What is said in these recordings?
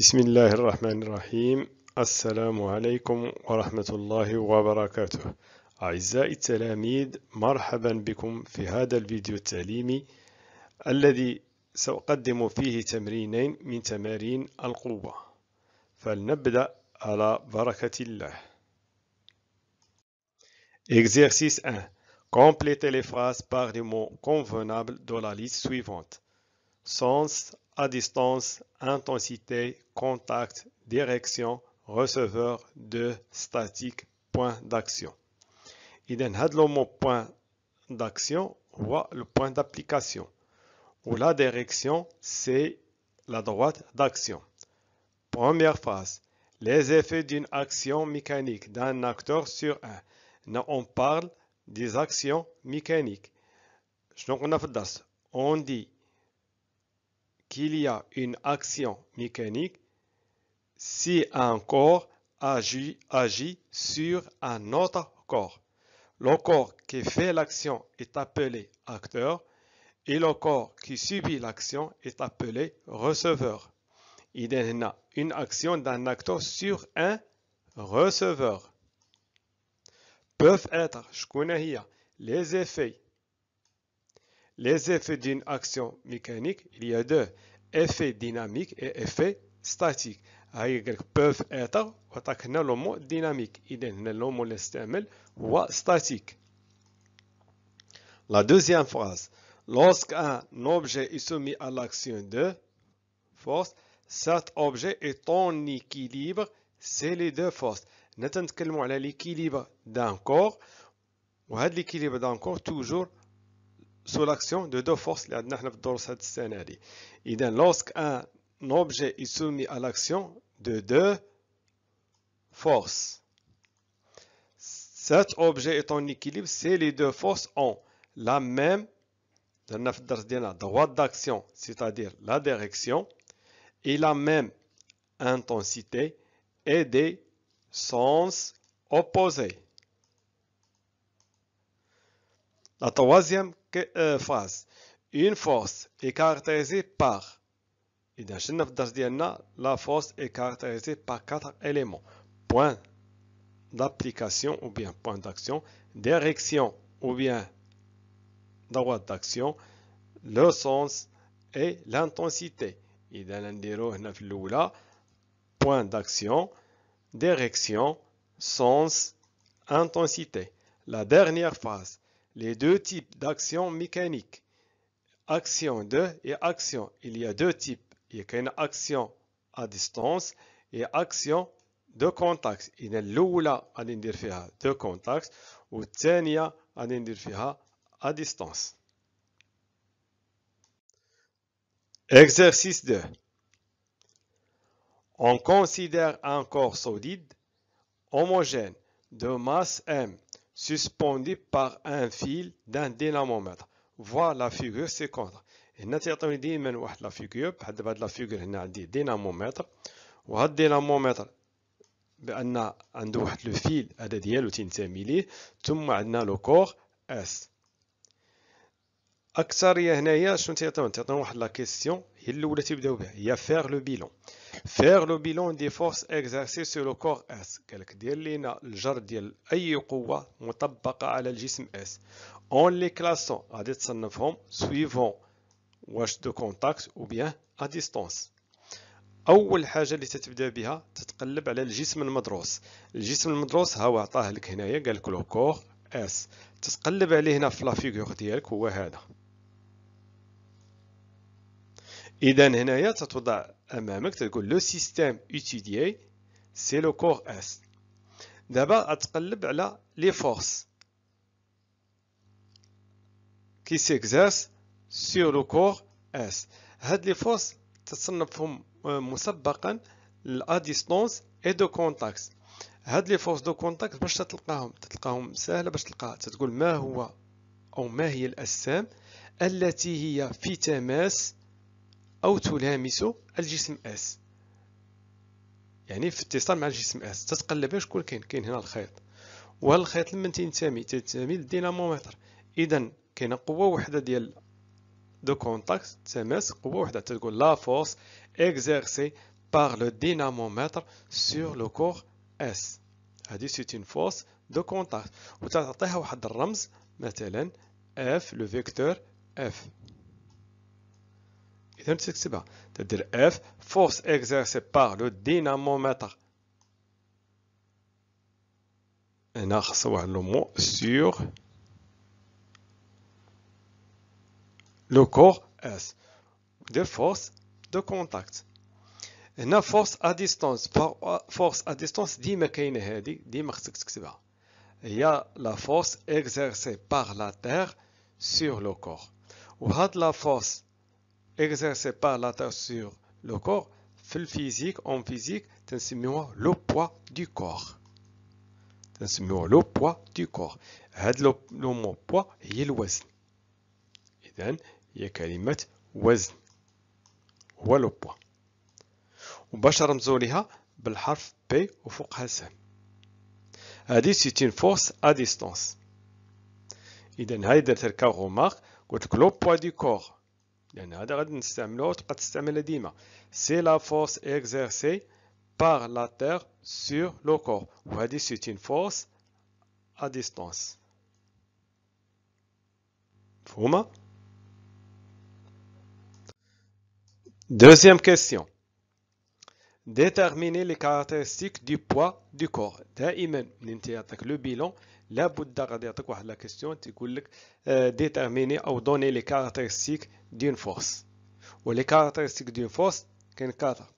بسم الله الرحمن الرحيم. السلام عليكم ورحمة الله وبركاته. أعزائي التلاميذ، مرحبا بكم في هذا الفيديو التعليمي الذي سأقدم فيه تمرينين من تمارين القوة. فلنبدأ على بركة الله. Exercice 1. Complétez les phrases par des mots convenables de la liste suivante. Sens, à distance, intensité, contact, direction, receveur, de, statique, point d'action. إذن هذا le mot point d'action هو le point d'application. Ou la direction, c'est la droite d'action. Première phrase. Les effets d'une action mécanique d'un acteur sur un. Là, on parle des actions mécaniques. On dit qu'il y a une action mécanique si un corps agit sur un autre corps. Le corps qui fait l'action est appelé acteur et le corps qui subit l'action est appelé receveur. Il y a une action d'un acteur sur un receveur. Peuvent être les effets. Les effets d'une action mécanique, il y a deux, effets dynamiques et effets statiques. Ils peuvent être, le mot dynamique, le mot statique. La deuxième phrase, lorsqu'un objet est soumis à l'action de force, cet objet est en équilibre, c'est les deux forces. Nous parlons de l'équilibre d'un corps, et l'équilibre d'un corps toujours sous l'action de deux forces. Lorsqu'un objet est soumis à l'action de deux forces, cet objet est en équilibre, c'est les deux forces ont la même droite d'action, c'est-à-dire la direction, et la même intensité et des sens opposés. La troisième phrase, une force est caractérisée par, la force est caractérisée par quatre éléments. Point d'application ou bien point d'action, direction ou bien droite d'action, le sens et l'intensité. Point d'action, direction, sens, intensité. La dernière phrase, les deux types d'actions mécaniques, action de et action. Il y a deux types. Il y a une action à distance et action de contact. Il y a الأولى غادي ندير فيها de contact والثانية غادي ندير فيها à distance. Exercice 2. On considère un corps solide, homogène, de masse M, suspendu par un fil d'un dynamomètre. Voir la figure ci-contre. هنا تيعطيوني ديما واحد لا فيغور بحال دابا هاد لا فيغور هنا عندي دينامومتر وهاد الدينامومتر بان عنده واحد لو فيل هذا ديالو تينتمي ليه ثم عندنا لو كور اس. اكثريه هنايا شنو تيعطيون واحد لا كيسيون هي الاولى تيبداو بها هي فير لو بيلون دي فورس اكزارسي سور لو كور اس. قالك دير لينا الجر ديال اي قوه مطبقه على الجسم اس اون لي كلاسون غادي تصنفهم سويفون واش دو كونتاكت او بيان ا ديستانس. اول حاجه اللي تتبدا بها تتقلب على الجسم المدروس. الجسم المدروس ها هو عطاه لك هنايا قال لك لو كور اس، تتقلب عليه هنا في لا فيغور ديالك هو هذا. اذا هنايا تتوضع امامك تقول لو سيستيم étudié سي لو كور اس. دابا غتقلب على لي فورس كي سيكزارس sur le corps S. هاد لي فورس تصنفهم مسبقا ل ديستونس اي دو كونتاكت. هاد لي فورس دو كونتاكت باش تلقاهم سهله باش تلقاها. تتقول ما هو او ما هي الاجسام التي هي في تماس او تلامس الجسم اس، يعني في اتصال مع الجسم اس. تتقلب شكون كاين هنا الخيط، وهذا الخيط لمن تنتمي للدينامومتر. اذا كاينه قوه وحده ديال de contact تماس قوة وحدة. تقول la force exercée par le dynamomètre sur le corps S. C'est une force de contact. وتعطيها واحد الرمز مثلا F, le vecteur F. إذا تكتبها تدير F force exercée par le dynamomètre. هنا خاص واحد لو مو sur le corps S. De force de contact. هنا force à distance. Force à distance ديما كاينة هذه ديما خصك تكتبها. هي la force exercée par la Terre sur le corps. وهاد la force exercée par la Terre sur le corps في الفيزيك en physique تنسميوها le poids du corps. تنسميوها le poids du corps. هاد لو مو poids هي الوزن. إذن هي كلمة وزن هو لو poids. وباش نرمزو ليها بالحرف P وفوقها سهم. هذه c'est une force à distance. إذا هاي درت لك غومارك قلت لك لو بوا دو كور لأن هذا غادي نستعملوه وتبقى تستعملها ديما. سي لا فورس إكزيرسي par la terre sur le corps. وهذه c'est une force à distance. مفهومة؟ Deuxième question. Déterminer les caractéristiques du poids du corps. دائما من يعطيك لو بيلون لابد غادي يعطيك واحد لا كيستيون تيقول لك déterminer او donner les caractéristiques d'une force. و les caractéristiques d'une force كاين 4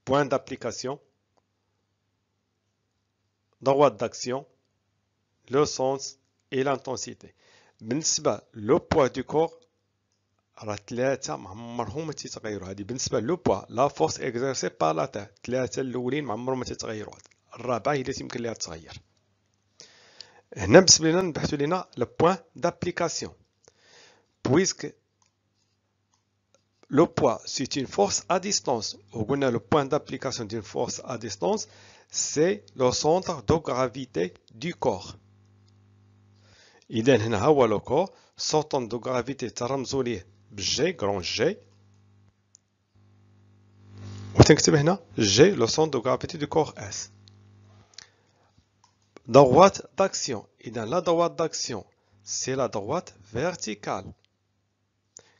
point d'application, droite d'action, le sens et l'intensité. بالنسبة لو poids du corps راه 3 ما عمرهم ما تيتغيروا. هذه بالنسبه لو بوا لا فورس اكزيرسي بار لا تير 3 الاولين ما عمرهم ما تيتغيروا. الرابعه هي اللي تيمكن ليها تتغير. هنا بالنسبه لنا نبحثوا لنا لو بوين دابليكاسيون بويسك لو بوا سي une force à distance. وقلنا لو بوين دابليكاسيون d'une force à distance c'est le centre de gravité du corps. اذا هنا ها هو لو كور centre de gravité ترمزوا ليه بالجي كرون جي وتنكتب هنا جي لو سون دو غرافيتي دو كور اس. droite d'action. إذا la droite d'action c'est la droite verticale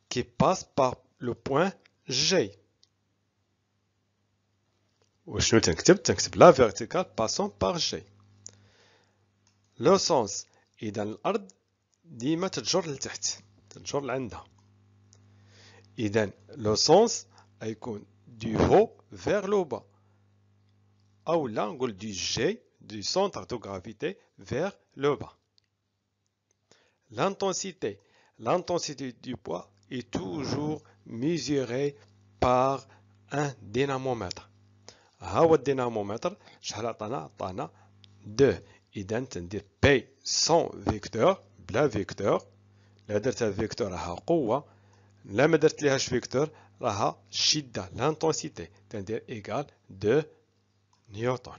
qui passe par le point G. وشنو تنكتب la verticale passant par G. le sens إذا الأرض ديما تتجر لتحت تتجر لعندها. إذا le sens غيكون du haut vers le bas أو لا نقول du G du centre de gravité vers le bas. L'intensité du poids est toujours mesurée par un dynamomètre. ها هو الدينامومتر شحال عطانا 2. إذا تندير P sans vecteur بلا فيكتور. لا درتها فيكتور راها قوة لا ما درت ليهاش فيكتور راها شدة l'intensité تندير إيكال 2 نيوتن.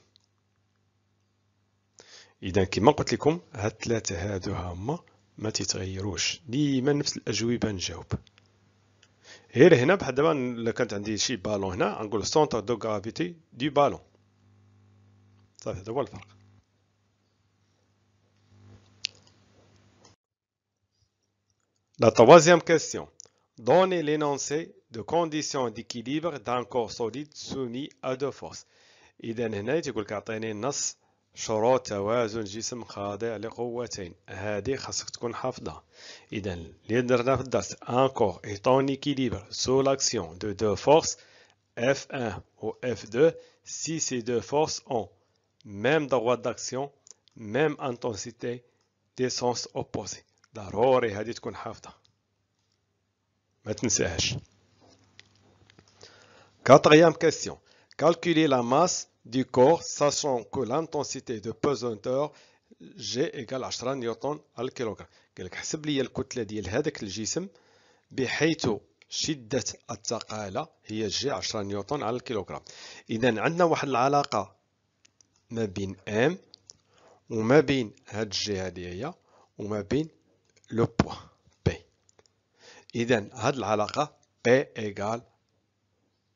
إذا كما قلت لكم هاد 3 هادو هما ما تيتغيروش ديما نفس الأجوبة نجاوب. غير هنا بحال دابا إلا كانت عندي شي بالون هنا غنقول سونتر دو غرافيتي دو بالون صافي هذا هو الفرق. La troisième question. Donnez l'énoncé de conditions d'équilibre d'un corps solide soumis à deux forces. إذا هنا تيقول لك أعطيني نص شروط توازن جسم خاضع لقوتين. هذه خاصك تكون حافظها. إذا اللي درنا في الدرس un corps est en équilibre sous l'action de deux forces F1 ou F2 si ces deux forces ont même droite d'action, même intensité, des sens opposés. ضروري هذه تكون حافظة ما تنساهاش. Quatrième question. Calculer la masse du corps sachant que l'intensité de pesanteur G égale 10 نيوتن على الكيلوغرام. قال لك حسب لي الكتلة ديال هذاك الجسم بحيث شدة الثقالة هي جي 10 نيوتن على الكيلوغرام. إذا عندنا واحد العلاقة ما بين M وما بين هاد الجي هادي هي وما بين لو بوا P. إذا هاد العلاقة P égale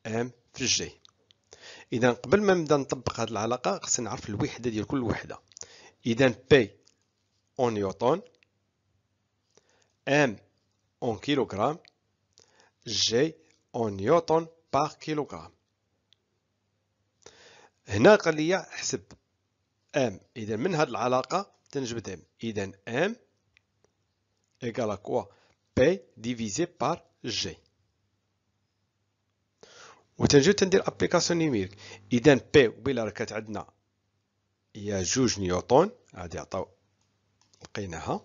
ام في جي. اذا قبل ما نبدا نطبق هذه العلاقه خصنا نعرف الوحده ديال كل وحده. اذا بي اون نيوتن، ام اون كيلوغرام، جي اون نيوتن بار كيلوغرام. هنا قال لي احسب ام. اذا من هذه العلاقه تنجبد ام. اذا ام ايكال كوا بي ديفيزي بار جي. وتنجي تندير ابليكاسيون نيميريك. اذا بي قبيله راه كانت عندنا هي 2 نيوتن، هادي عطاو لقيناها،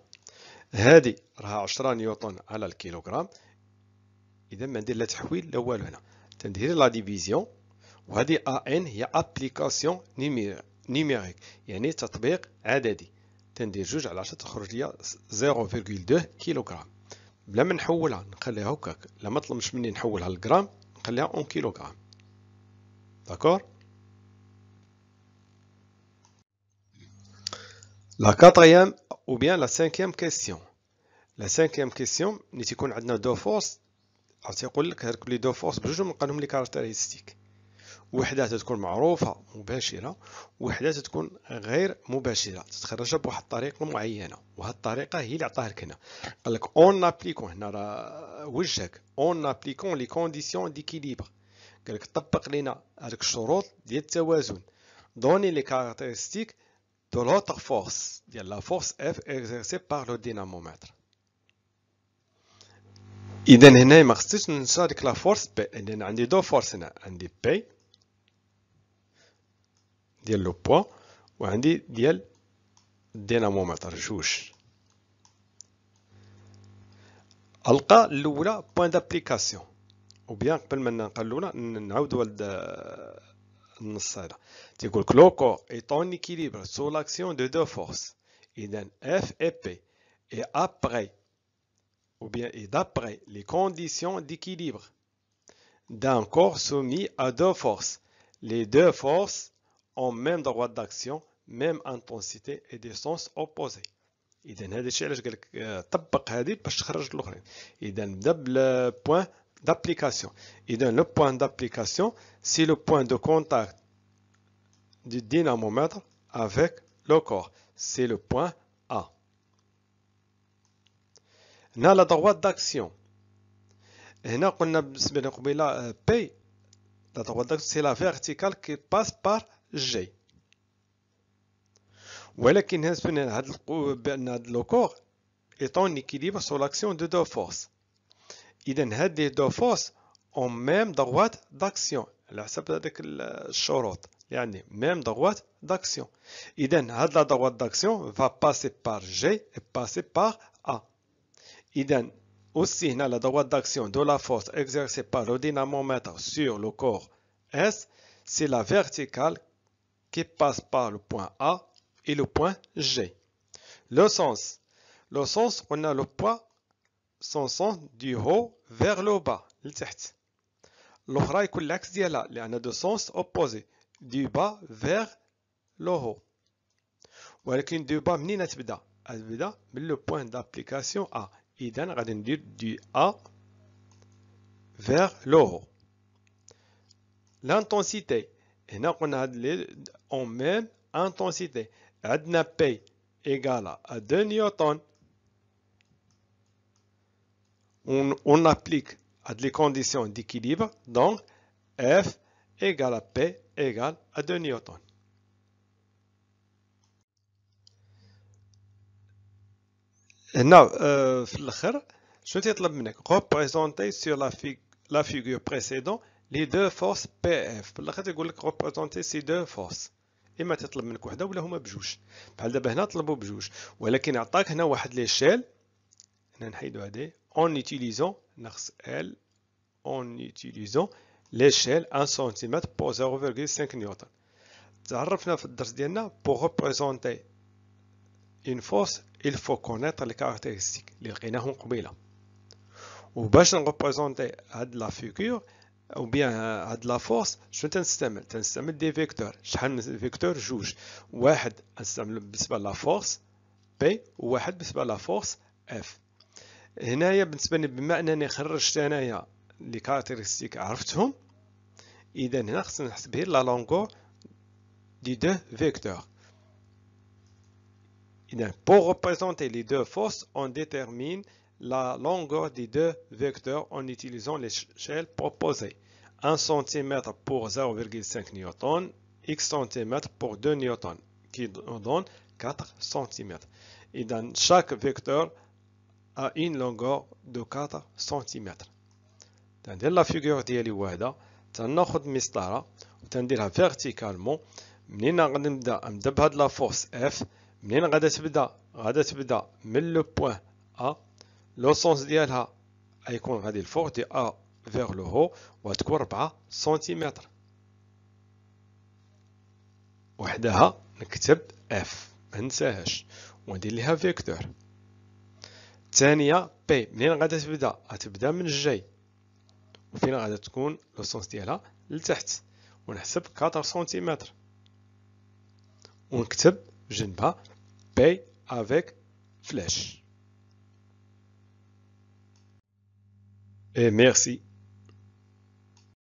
هادي راها 10 نيوتن على الكيلوغرام. اذا ما ندير لا تحويل لا والو، هنا تندير لا ديفيزيون. وهذه ان هي ابليكاسيون نيميريك، يعني تطبيق عددي. تندير 2 على 10 تخرج لي 0.2 كيلوغرام. بلا ما نحولها نخليها هكاك، لا ما طلبش مني نحولها للغرام نخليها اون كيلوغرام. داكور. La quatrième ou bien la cinquième question. La cinquième question ملي تيكون عندنا دو فورس، تيقول لك هذوك لي دو فورس بجوج نلقى لي كاركتيرستيك. وحده تكون معروفه مباشره، وحده تكون غير مباشره تتخرجها بواحد الطريقه معينه. وهذه الطريقه هي اللي عطاها لك هنا. قال لك اون ابليكون، هنا راه وجهك اون ابليكون لي كونديسيون ديكيليبر. قال لك طبق لينا هذوك الشروط ديال التوازن. دوني لي كاركتيرستيك de l'autre force, ديال la force F exercée par le dynamomètre. إذا هنا ما خصنيش ننسى ديك لا فورس بي، لأن عندي دو فورس هنا، عندي بي ديال لو بوا وعندي ديال الدينامومتر جوج. ألقى الأولى بوان دابليكاسيون، وبيان قبل ما نلقى الأولى نعاودو النص هذا. تيقول لك لو كور est en équilibre sous l'action de deux forces. إذا F et P et après ou bien et d'après les conditions d'équilibre d'un corps soumis à deux forces. Les deux forces ont même droit d'action, même intensité et des sens opposés. إذا هذا الشيء علاش قال لك طبق هذه باش تخرج الأخرين. إذا نبدا بالبوان d'application. إذا le point d'application c'est le point de contact du dynamomètre avec le corps. C'est le point A. هنا لا droite d'action. هنا قلنا بالنسبة لقبيلة P la droite d'action c'est la verticale qui passe par G. ولكن بالنسبة لهاد بأن هاد لو كور est en équilibre sur l'action de deux forces. إذا هاد لي دو فورس ont même droite d'action على حسب هذيك الشروط. يعني même droite d'action. إذا هاد la droite d'action va passer par G et passer par A. إذا aussi هنا la droite d'action de la force exercée par le dynamomètre sur le corps S, c'est la verticale qui passe par le point A et le point G. Le sens on a le poids son sens du haut vers le bas لتحت. الأخرى يكون العكس ديالها لأن دو سونس أوبوزي du bas vers le haut. ولكن du bas منين تبدا؟ تبدا من لو بوين دابليكاسيون A. إذا غادي ندير du A vers le haut. L'intensité هنا قلنا هاد لي en même intensité. عندنا P égale à 2 نيوتن. On applique à des conditions d'équilibre, donc F égale à P égale à 2 newtons. هنا في الآخر شنو تيطلب منك؟ représenter sur la figure précédente les deux forces PF. في الآخر تيقول لك représenter ces deux forces. إما تطلب منك وحدة ولا هما بجوج. بحال دابا هنا طلبوا بجوج، ولكن عطاك هنا واحد ليشيل. هنا نحيدو هادي en utilisant ناقص L en utilisant l'échelle 1 cm pour 0,5 نيوتن. تعرفنا في الدرس ديالنا pour représenter une force il faut connaître les caractéristiques اللي لقيناهم قبيله. وباش نغوبريزونتي هاد لا فيغور او بيان هاد لا فورس شنو تنستعمل دي فيكتور. شحال من فيكتور؟ جوج. واحد نستعمل بالنسبه لا فورس بي وواحد بالنسبه لا فورس اف. هنايا بالنسبه لي بما انني خرجت انايا لي كاركتيرستيك عرفتهم، إذا هنا خصنا نحسب غير لا لونغور دي دو فيكتور. إذا pour représenter les deux forces, on détermine la longueur des deux vecteurs en utilisant l'échelle proposée. 1 cm pour 0,5 newton, x cm pour 2 newtons, qui nous donne 4 cm. Et dans chaque vecteur a une longueur de 4 cm. تندير لا فيغور ديالي وحده، تناخذ مسطره وتنديرها فيرتيكالمون. منين غادي نبدا بهاد لا فورس اف، منين غادا تبدا من لو بوين ا، لو سونس ديالها غيكون غادي الفوق دي ا فيغ لو هو، وغتكون 4 سنتيمتر. وحدها نكتب اف مننساهاش وندير ليها فيكتور. الثانيه بي، منين غادا غتبدا من الجاي، وفين غادا تكون لو سونس ديالها لتحت، ونحسب 4 سنتيمتر ونكتب جنبها بي افيك فلاش. Et merci.